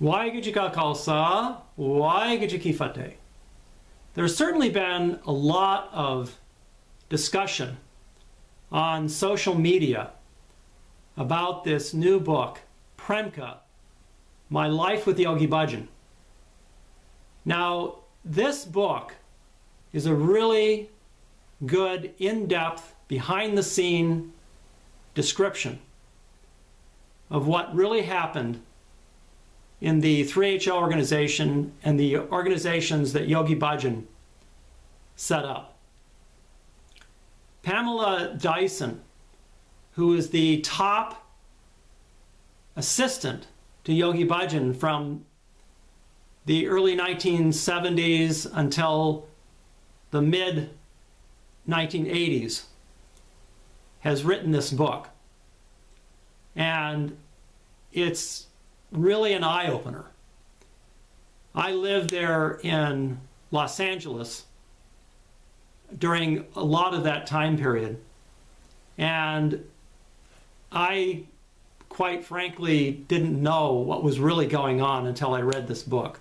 Waheguru Ka Khalsa, Waheguru Ki Fateh. There's certainly been a lot of discussion on social media about this new book, Premka, My Life with Yogi Bhajan. Now, this book is a really good, in-depth, behind-the-scene description of what really happened in the 3HO organization and the organizations that Yogi Bhajan set up. Pamela Dyson, who is the top assistant to Yogi Bhajan from the early 1970s until the mid-1980s, has written this book. And it's really an eye-opener. I lived there in Los Angeles during a lot of that time period, and I quite frankly didn't know what was really going on until I read this book.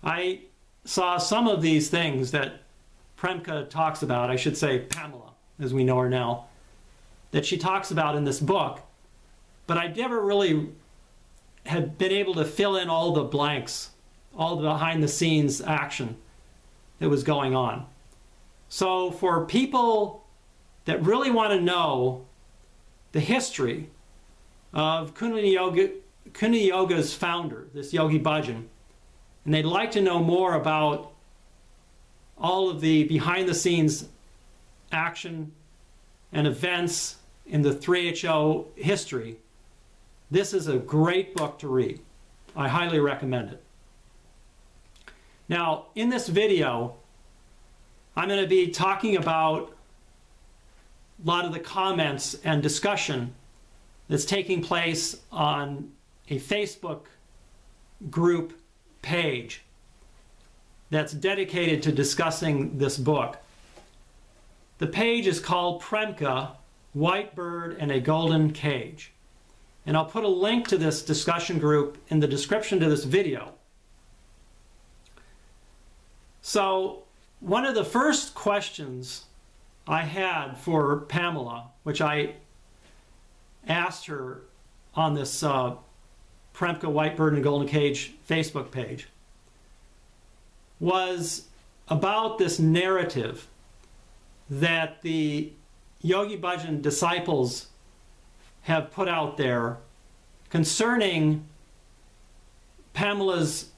I saw some of these things that Premka talks about, I should say Pamela, as we know her now, that she talks about in this book, but I never really had been able to fill in all the blanks, all the behind-the-scenes action that was going on. So for people that really want to know the history of Kundalini Yoga's founder, this Yogi Bhajan, and they'd like to know more about all of the behind-the-scenes action and events in the 3HO history, this is a great book to read. I highly recommend it. Now, in this video, I'm going to be talking about a lot of the comments and discussion that's taking place on a Facebook group page that's dedicated to discussing this book. The page is called Premka, White Bird and a Golden Cage. And I'll put a link to this discussion group in the description to this video. So, one of the first questions I had for Pamela, which I asked her on this Premka, White Bird and Golden Cage Facebook page, was about this narrative that the Yogi Bhajan disciples have put out there concerning Pamela's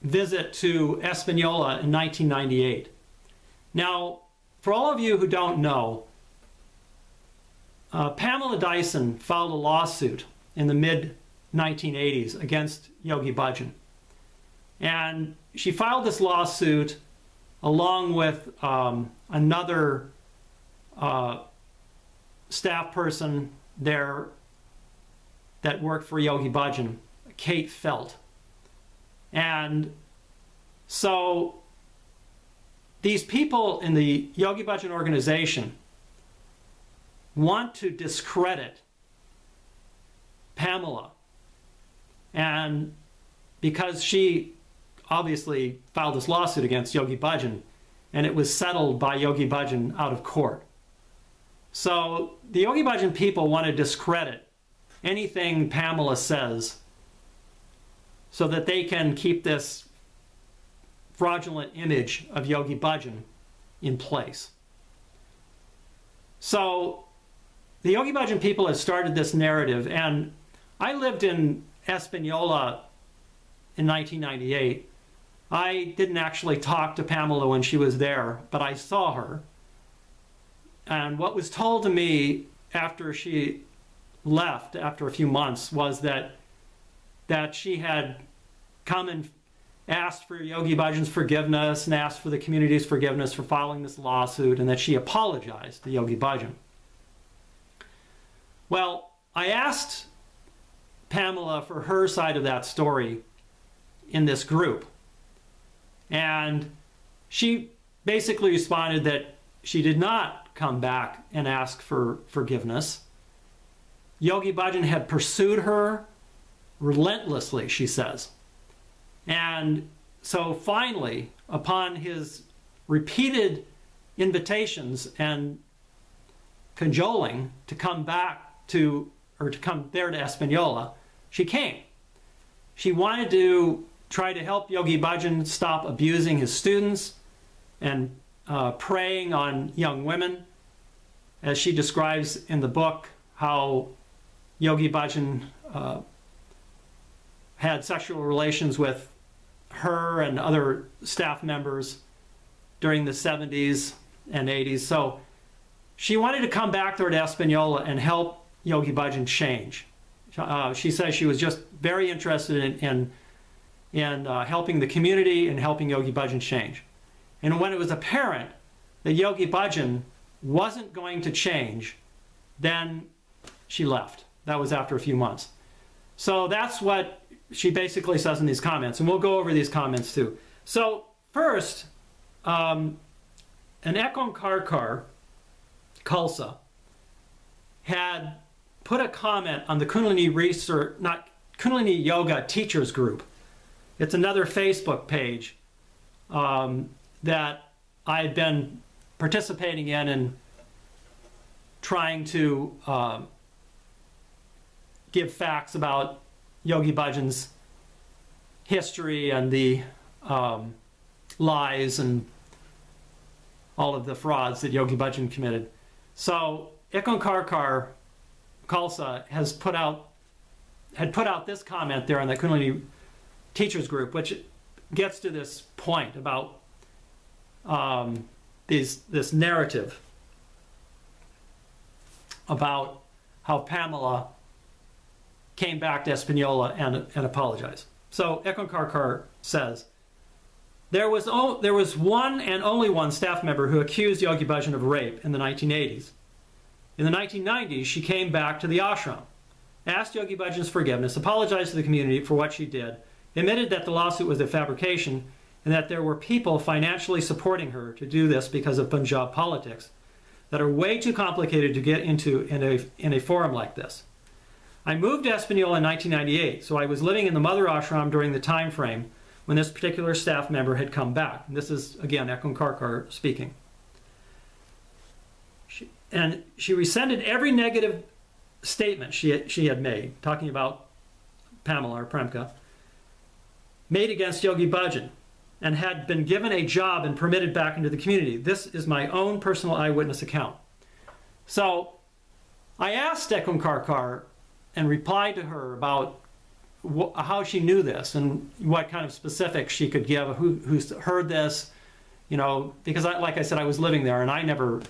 visit to Espanola in 1998. Now, for all of you who don't know, Pamela Dyson filed a lawsuit in the mid-1980s against Yogi Bhajan. And she filed this lawsuit along with another staff person there that worked for Yogi Bhajan, Kate Felt. And so these people in the Yogi Bhajan organization want to discredit Pamela, and because she obviously filed this lawsuit against Yogi Bhajan, and it was settled by Yogi Bhajan out of court. So the Yogi Bhajan people want to discredit anything Pamela says so that they can keep this fraudulent image of Yogi Bhajan in place. So the Yogi Bhajan people have started this narrative, and I lived in Espanola in 1998. I didn't actually talk to Pamela when she was there, but I saw her. And what was told to me after she left, after a few months, was that she had come and asked for Yogi Bhajan's forgiveness and asked for the community's forgiveness for filing this lawsuit, and that she apologized to Yogi Bhajan. Well, I asked Pamela for her side of that story in this group, and she basically responded that she did not come back and ask for forgiveness. Yogi Bhajan had pursued her relentlessly, she says. And so finally, upon his repeated invitations and cajoling to come back to, or to come there to Espanola, she came. She wanted to try to help Yogi Bhajan stop abusing his students and preying on young women. As she describes in the book, how Yogi Bhajan had sexual relations with her and other staff members during the 70s and 80s. So she wanted to come back there to Espanola and help Yogi Bhajan change. She says she was just very interested in helping the community and helping Yogi Bhajan change. And when it was apparent that Yogi Bhajan wasn't going to change, then she left. That was after a few months. So that's what she basically says in these comments, and we'll go over these comments too. So first, an Ekonkarkar, Khalsa, had put a comment on the Kundalini research, not Kundalini Yoga Teachers Group. It's another Facebook page that I had been participating in and trying to give facts about Yogi Bhajan's history and the lies and all of the frauds that Yogi Bhajan committed. So Ekonkarkar Khalsa had put out this comment there on the Kundalini Teachers Group, which gets to this point about this narrative about how Pamela came back to Espanola and apologized. So Ekonkarkar says, there was one and only one staff member who accused Yogi Bhajan of rape in the 1980s. In the 1990s, she came back to the ashram, asked Yogi Bhajan's forgiveness, apologized to the community for what she did, admitted that the lawsuit was a fabrication, and that there were people financially supporting her to do this because of Punjab politics that are way too complicated to get into in a forum like this. I moved to Espanola in 1998, so I was living in the mother ashram during the time frame when this particular staff member had come back. And this is, again, Ekonkarkar speaking. She resented every negative statement she had made, talking about Pamela or Premka, made against Yogi Bhajan, and had been given a job and permitted back into the community. This is my own personal eyewitness account. So I asked Ekonkarkar and replied to her about how she knew this and what kind of specifics she could give, who's heard this, you know, because like I said, I was living there and I never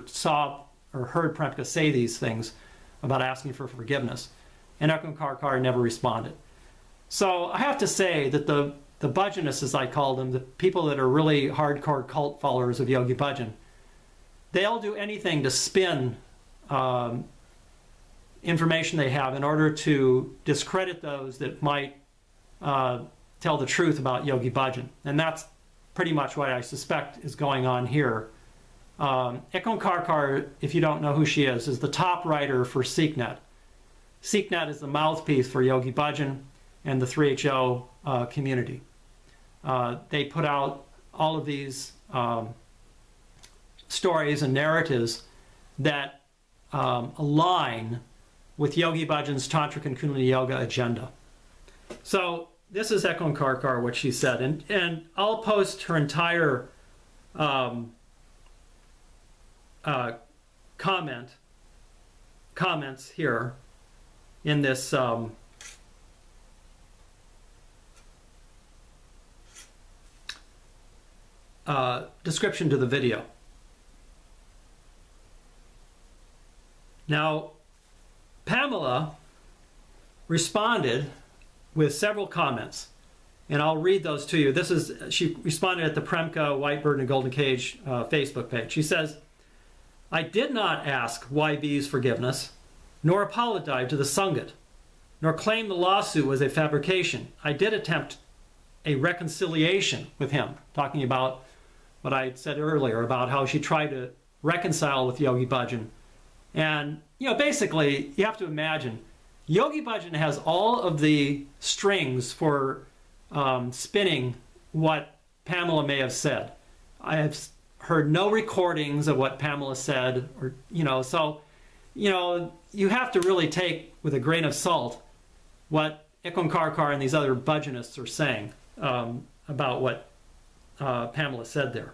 saw or heard Premka say these things about asking for forgiveness. And Ekonkarkar never responded. So I have to say that the Bhajanists, as I call them, the people that are really hardcore cult followers of Yogi Bhajan, they'll do anything to spin information they have in order to discredit those that might tell the truth about Yogi Bhajan. And that's pretty much what I suspect is going on here. Ekonkarkar, if you don't know who she is the top writer for SikhNet. SikhNet is the mouthpiece for Yogi Bhajan and the 3HO community. They put out all of these stories and narratives that align with Yogi Bhajan's Tantric and Kundalini Yoga agenda. So this is Ekonkarkar, what she said, and I'll post her entire comments here in this description to the video. Now, Pamela responded with several comments, and I'll read those to you. She responded at the Premka White Bird and Golden Cage Facebook page. She says, I did not ask YB's forgiveness, nor apologize to the Sangat, nor claim the lawsuit was a fabrication. I did attempt a reconciliation with him, talking about what I said earlier about how she tried to reconcile with Yogi Bhajan. And, you know, basically, you have to imagine Yogi Bhajan has all of the strings for spinning what Pamela may have said. I have heard no recordings of what Pamela said, or, so, you have to really take with a grain of salt what Ikon Karkar and these other Bhajanists are saying about what Pamela said there.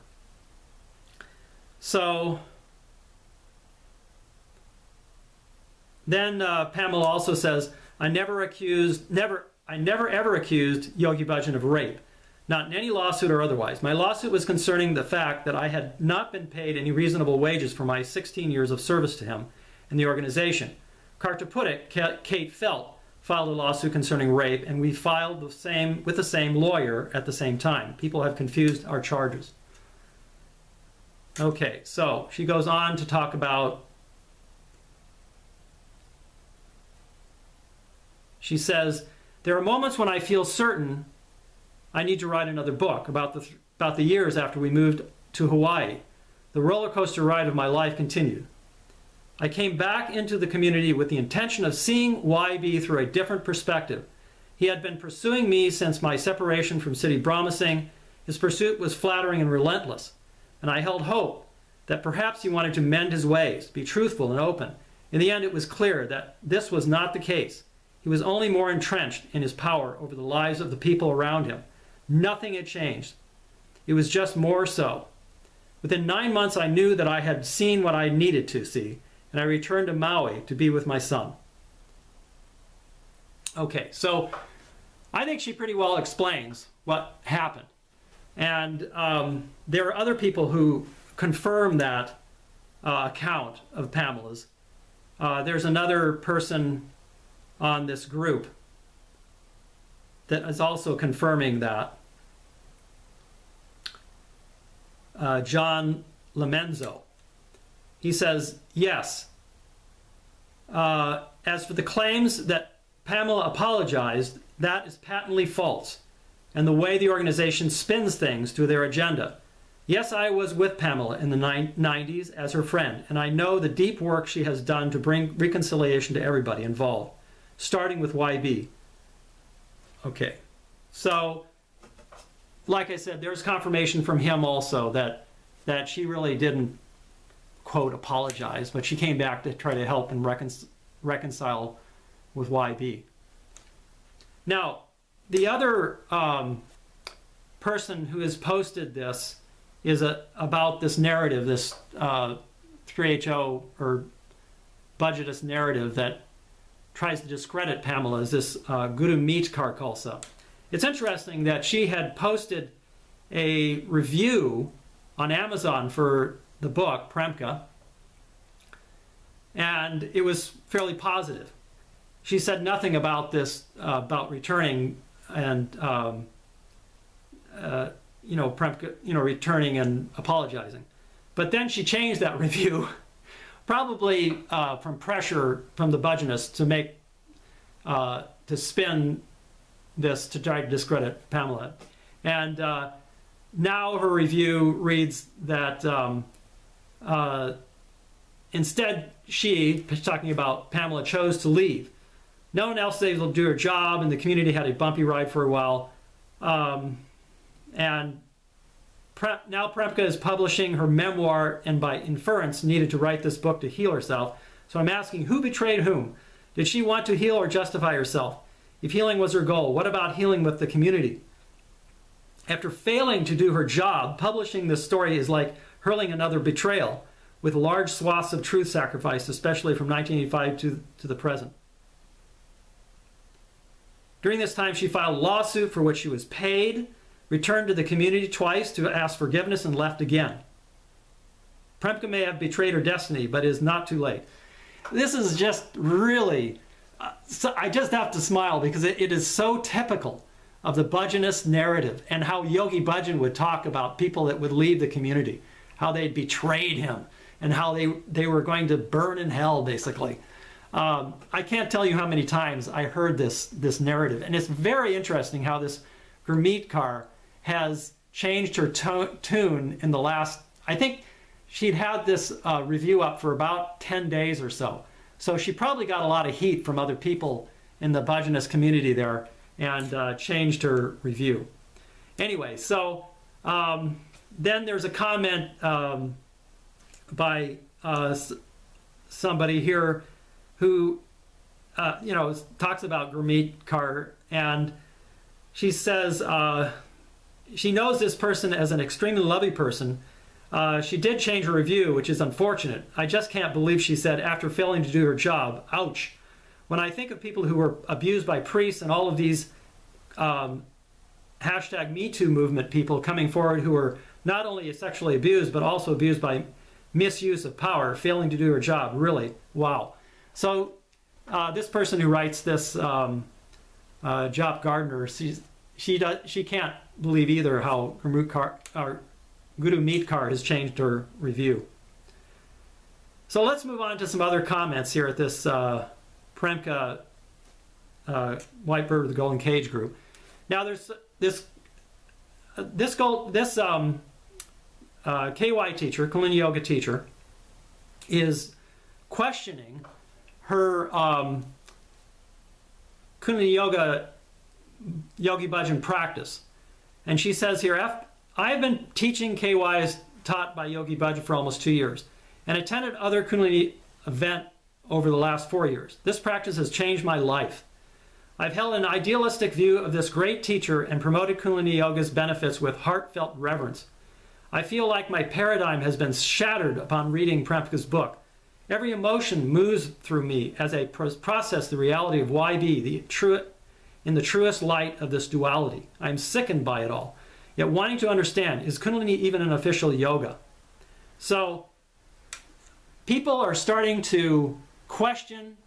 So then Pamela also says, I never ever accused Yogi Bhajan of rape, not in any lawsuit or otherwise. My lawsuit was concerning the fact that I had not been paid any reasonable wages for my 16 years of service to him and the organization. Kartaputik, Kate Felt, filed a lawsuit concerning rape, and we filed with the same lawyer at the same time. People have confused our charges. Okay, so she goes on to talk about, she says, there are moments when I feel certain I need to write another book about the years after we moved to Hawaii. The roller coaster ride of my life continued. I came back into the community with the intention of seeing YB through a different perspective. He had been pursuing me since my separation from Siddhi Brahma Singh. His pursuit was flattering and relentless, and I held hope that perhaps he wanted to mend his ways, be truthful and open. In the end, it was clear that this was not the case. He was only more entrenched in his power over the lives of the people around him. Nothing had changed. It was just more so. Within 9 months, I knew that I had seen what I needed to see, and I returned to Maui to be with my son. Okay, so I think she pretty well explains what happened. And there are other people who confirm that account of Pamela's. There's another person on this group that is also confirming that. John Lamenzo. He says, yes. As for the claims that Pamela apologized, that is patently false, and the way the organization spins things to their agenda. Yes, I was with Pamela in the 90s as her friend, and I know the deep work she has done to bring reconciliation to everybody involved, starting with YB. Okay, so like I said, there's confirmation from him also that she really didn't, quote, apologize, but she came back to try to help and reconcile with YB. Now, the other person who has posted this is about this narrative, this 3HO or Bhajitist narrative that tries to discredit Pamela, is this Guru Meet Karkalsa. It's interesting that she had posted a review on Amazon for the book, Premka, and it was fairly positive. She said nothing about this, about returning and, Premka, returning and apologizing. But then she changed that review, probably from pressure from the Bhajanists to make, to spin this to try to discredit Pamela. And now her review reads that instead she's talking about Pamela, chose to leave. No one else was able to do her job, and the community had a bumpy ride for a while. And now Premka is publishing her memoir, and by inference needed to write this book to heal herself. So I'm asking, who betrayed whom? Did she want to heal or justify herself? If healing was her goal, what about healing with the community? After failing to do her job, publishing this story is like hurling another betrayal, with large swaths of truth sacrificed, especially from 1985 to the present. During this time, she filed a lawsuit for which she was paid, returned to the community twice to ask forgiveness, and left again. Premka may have betrayed her destiny, but it is not too late. This is just really, I just have to smile because it is so typical of the Bhajanist narrative and how Yogi Bhajan would talk about people that would leave the community, how they'd betrayed him, and how they were going to burn in hell, basically. I can't tell you how many times I heard this narrative, and it's very interesting how this Gurmeet Kaur has changed her tune in the last, I think she'd had this review up for about 10 days or so. So she probably got a lot of heat from other people in the Bhajanist community there and changed her review. Anyway, so then there's a comment by somebody here who talks about Gurmeet Kaur, and she says she knows this person as an extremely lovely person. She did change her review, which is unfortunate. I just can't believe, she said, after failing to do her job. Ouch. When I think of people who were abused by priests and all of these #MeToo movement people coming forward who were not only sexually abused, but also abused by misuse of power, failing to do her job, really, wow. So this person who writes this, Jop Gardner, she can't believe either how Guru Meet Kaur has changed her review. So let's move on to some other comments here at this Premka White Bird with the Golden Cage group. Now there's this KY teacher, Kundalini Yoga teacher, is questioning her Kundalini Yoga Yogi Bhajan practice. And she says here, I have been teaching KYs taught by Yogi Bhajan for almost 2 years and attended other Kundalini events over the last 4 years. This practice has changed my life. I've held an idealistic view of this great teacher and promoted Kundalini Yoga's benefits with heartfelt reverence. I feel like my paradigm has been shattered upon reading Premka's book. Every emotion moves through me as I process the reality of YB, in the truest light of this duality. I am sickened by it all, yet wanting to understand, is Kundalini even an official yoga? So people are starting to question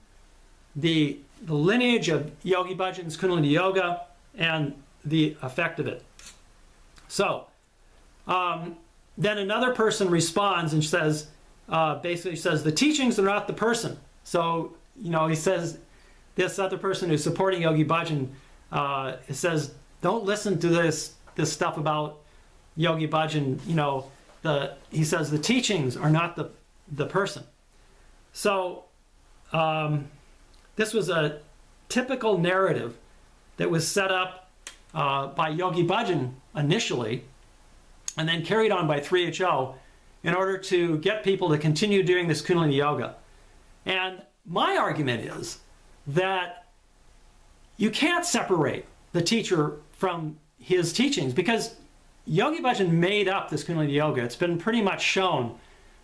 the lineage of Yogi Bhajan's Kundalini Yoga and the effect of it. So then another person responds and says, basically says, the teachings are not the person. So, he says, this other person who's supporting Yogi Bhajan says, don't listen to this stuff about Yogi Bhajan. He says the teachings are not the person. So this was a typical narrative that was set up by Yogi Bhajan initially, and then carried on by 3HO in order to get people to continue doing this Kundalini Yoga. And my argument is that you can't separate the teacher from his teachings, because Yogi Bhajan made up this Kundalini Yoga. It's been pretty much shown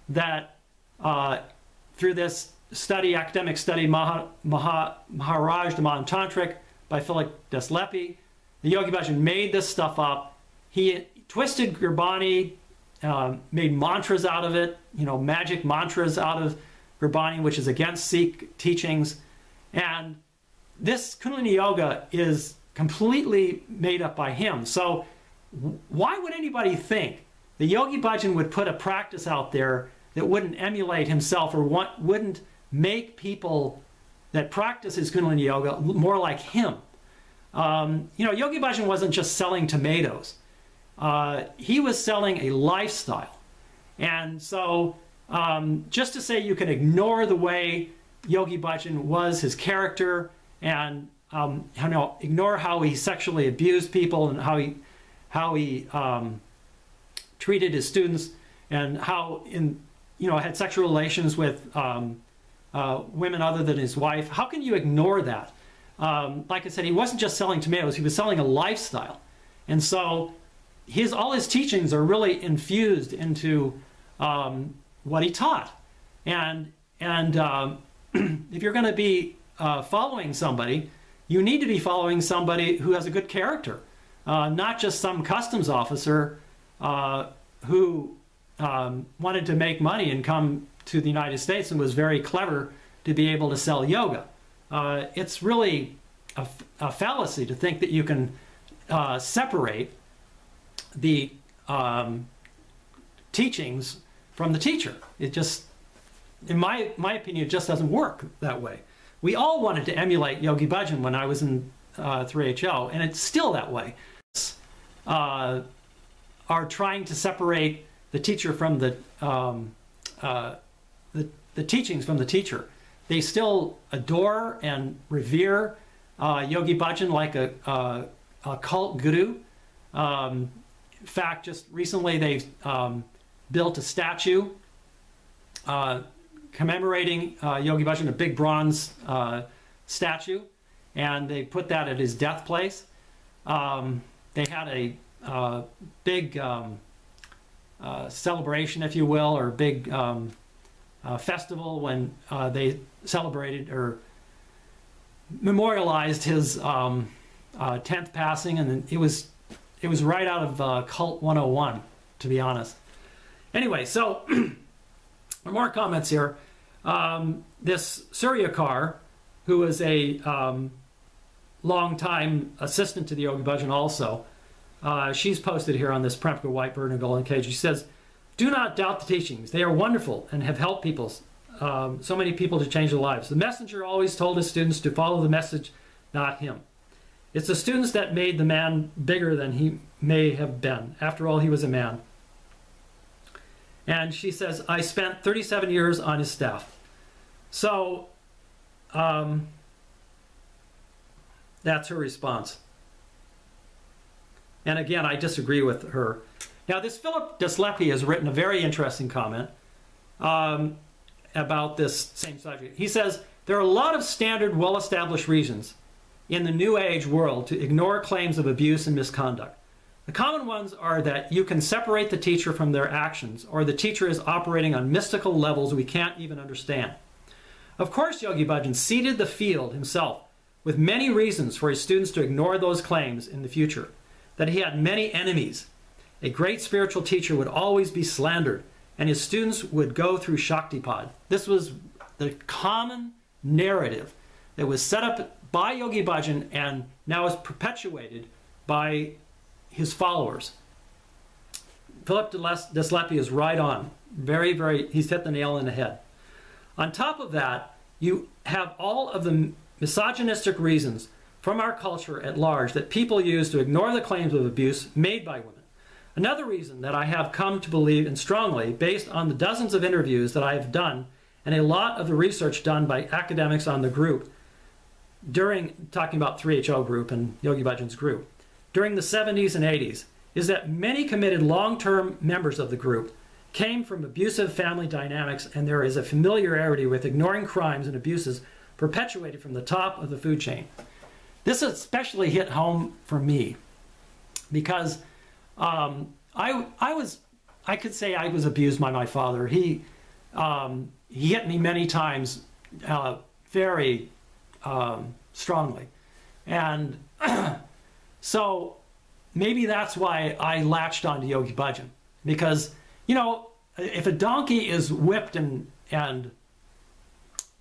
that through this study, academic study, Maharaj Daman Tantric by Philip Deslepi, the Yogi Bhajan made this stuff up. He twisted Gurbani, made mantras out of it, magic mantras out of Gurbani, which is against Sikh teachings. And this Kundalini Yoga is completely made up by him. So why would anybody think the Yogi Bhajan would put a practice out there that wouldn't emulate himself or wouldn't make people that practice his Kundalini Yoga more like him? Yogi Bhajan wasn't just selling tomatoes. He was selling a lifestyle. And so just to say you can ignore the way Yogi Bhajan was, his character, and ignore how he sexually abused people and how he treated his students, and how had sexual relations with women other than his wife. How can you ignore that? Like I said, he wasn't just selling tomatoes, he was selling a lifestyle. And so all his teachings are really infused into what he taught. And if you're going to be following somebody, you need to be following somebody who has a good character, not just some customs officer who wanted to make money and come to the United States and was very clever to be able to sell yoga. It's really a fallacy to think that you can separate the teachings from the teacher. It just, in my opinion, it just doesn't work that way. We all wanted to emulate Yogi Bhajan when I was in 3HO, and it's still that way. Are trying to separate the teacher from the teachings from the teacher. they still adore and revere Yogi Bhajan like a cult guru. In fact, just recently they built a statue commemorating Yogi Bhajan, a big bronze statue, and they put that at his death place. They had a big celebration, if you will, or big festival when they celebrated or memorialized his 10th passing, and it was right out of Cult 101, to be honest. Anyway, so more comments here. This Suryakar, who was a long-time assistant to the Yogi Bhajan also, she's posted here on this Premka white bird in a golden cage. She says, "Do not doubt the teachings. They are wonderful and have helped people, so many people, to change their lives. The messenger always told his students to follow the message, not him. It's the students that made the man bigger than he may have been. After all, he was a man." And she says, "I spent 37 years on his staff." So that's her response. And again, I disagree with her. Now, this Philip Deslepi has written a very interesting comment about this same subject. He says, "There are a lot of standard, well-established reasons in the New Age world to ignore claims of abuse and misconduct. The common ones are that you can separate the teacher from their actions, or the teacher is operating on mystical levels we can't even understand. Of course, Yogi Bhajan seeded the field himself with many reasons for his students to ignore those claims in the future. That he had many enemies. A great spiritual teacher would always be slandered, and his students would go through Shaktipad." This was the common narrative that was set up by Yogi Bhajan and now is perpetuated by his followers. Philip Deslepi is right on. Very, very, he's hit the nail on the head. On top of that, you have all of the misogynistic reasons from our culture at large that people use to ignore the claims of abuse made by women. Another reason that I have come to believe in strongly, based on the dozens of interviews that I have done and a lot of the research done by academics on the group, during, talking about 3HO group and Yogi Bhajan's group, during the 70s and 80s, is that many committed long-term members of the group came from abusive family dynamics, and there is a familiarity with ignoring crimes and abuses perpetuated from the top of the food chain. This especially hit home for me because I could say I was abused by my father. He hit me many times very strongly. And so maybe that's why I latched on to Yogi Bhajan. Because, you know, if a donkey is whipped and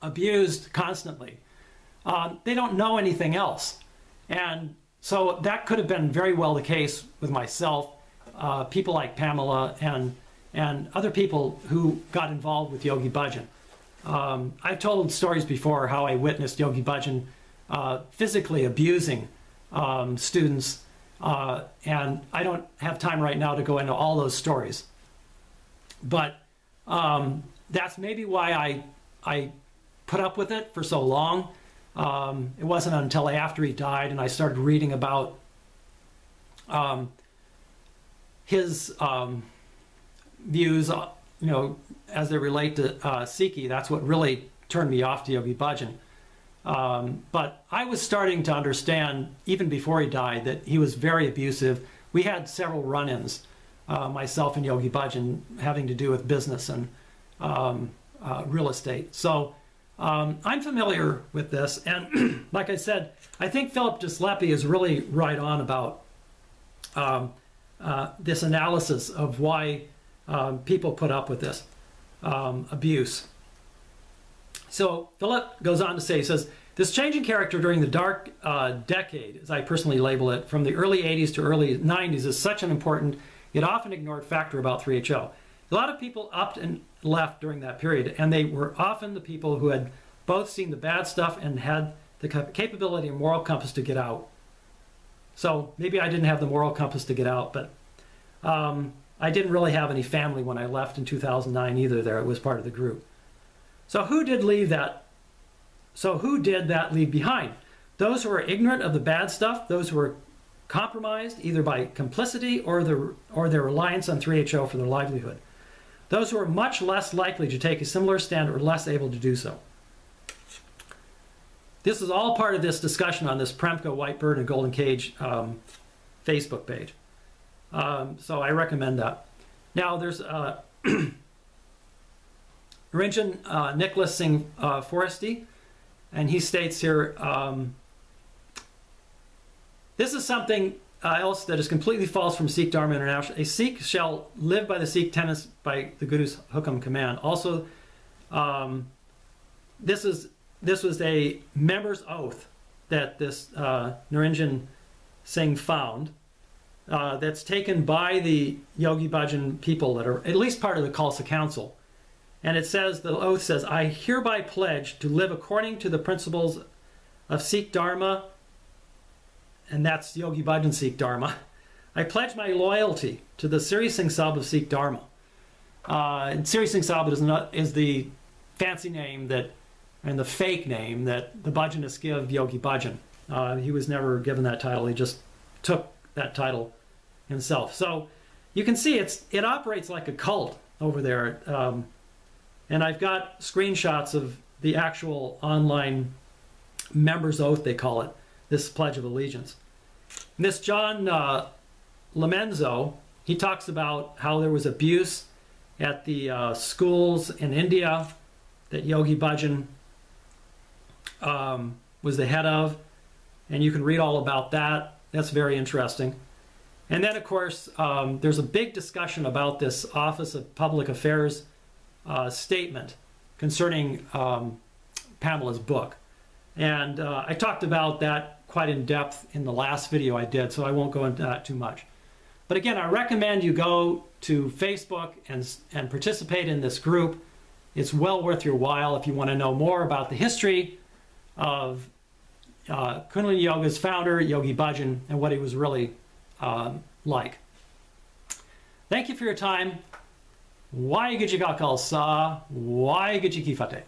abused constantly, they don't know anything else. And so that could have been very well the case with myself, people like Pamela and other people who got involved with Yogi Bhajan. I've told stories before how I witnessed Yogi Bhajan physically abusing students, and I don't have time right now to go into all those stories. But that's maybe why I put up with it for so long. It wasn't until after he died and I started reading about his views, you know, as they relate to Sikhi. That's what really turned me off to Yogi Bhajan. But I was starting to understand, even before he died, that he was very abusive. We had several run-ins, myself and Yogi Bhajan, having to do with business and real estate. So I'm familiar with this. And like I said, I think Philip Deslepi is really right on about this analysis of why people put up with this abuse. So Philip goes on to say, he says, "This change in character during the dark decade, as I personally label it, from the early 80s to early 90s, is such an important yet often ignored factor about 3HO. A lot of people upped and left during that period, and they were often the people who had both seen the bad stuff and had the capability and moral compass to get out." So maybe I didn't have the moral compass to get out, but I didn't really have any family when I left in 2009 either there. It was part of the group. So who did leave that So who did that leave behind? Those who were ignorant of the bad stuff, those who were compromised either by complicity or their reliance on 3HO for their livelihood. Those who are much less likely to take a similar stand or less able to do so. This is all part of this discussion on this Premka White Bird and Golden Cage Facebook page. So I recommend that. Now there's Ranjan Nicholas Singh Foresty, and he states here, this is something else that is completely false from Sikh Dharma International. A Sikh shall live by the Sikh tenets by the Guru's hukam command. Also, this was a member's oath that this Naranjan Singh found that's taken by the Yogi Bhajan people that are at least part of the Khalsa Council. And it says, the oath says, I hereby pledge to live according to the principles of Sikh Dharma, and that's Yogi Bhajan Sikh Dharma. I pledge my loyalty to the Sri Singh Sabha of Sikh Dharma. And Sri Singh Sabha is the fancy name that, and the fake name that the Bhajanists give Yogi Bhajan. He was never given that title. He just took that title himself. So you can see it operates like a cult over there. And I've got screenshots of the actual online member's oath, they call it, this Pledge of Allegiance. And this John Lamenzo, he talks about how there was abuse at the schools in India that Yogi Bhajan was the head of, and you can read all about that. That's very interesting. And then, of course, there's a big discussion about this Office of Public Affairs statement concerning Pamela's book. And I talked about that quite in depth in the last video I did, so I won't go into that too much. But again, I recommend you go to Facebook and participate in this group. It's well worth your while if you want to know more about the history of Kundalini Yoga's founder, Yogi Bhajan, and what he was really like. Thank you for your time. Waheguru Ji Ka Khalsa, Waheguru Ji Ki Fateh.